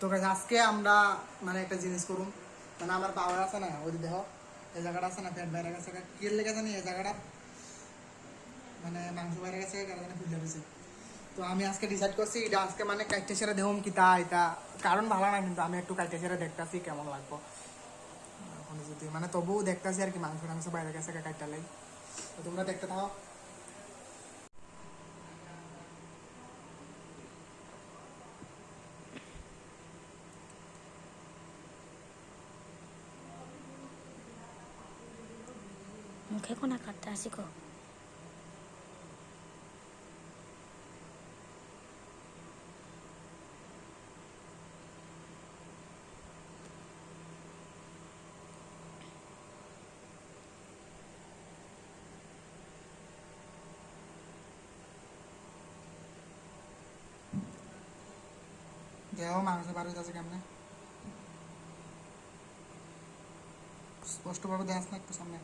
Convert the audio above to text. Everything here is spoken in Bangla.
তো গাইস আজকে আমরা মানে একটা জিনিস করুম, মানে আমার পাওয়ার আছে না, ওই দেহ এই জায়গাটা আছে না, পেট বাইরে গেছে, কি লেগে জানি এই জায়গাটা মানে মাংস বাইরে গেছে, কারণে ফুলে গেছে। তো আমি আজকে ডিসাইড করছি এটা আজকে মানে কাইটে সেরে দেহম কি তা এটা কারণ ভালো না, কিন্তু আমি একটু কাইটে সেরে দেখতেছি কেমন লাগবো। এখন যদি মানে তবুও দেখতেছি আর কি, মাংস টাংস বাইরে গেছে কাইটটা লাই। তো তোমরা দেখতে থাকো। মুখে কোনা কাটতে আসি কো দেহ মাংস বার হইতেছে কেমনে, স্পষ্টভাবে দেখাস না একটু সামনে।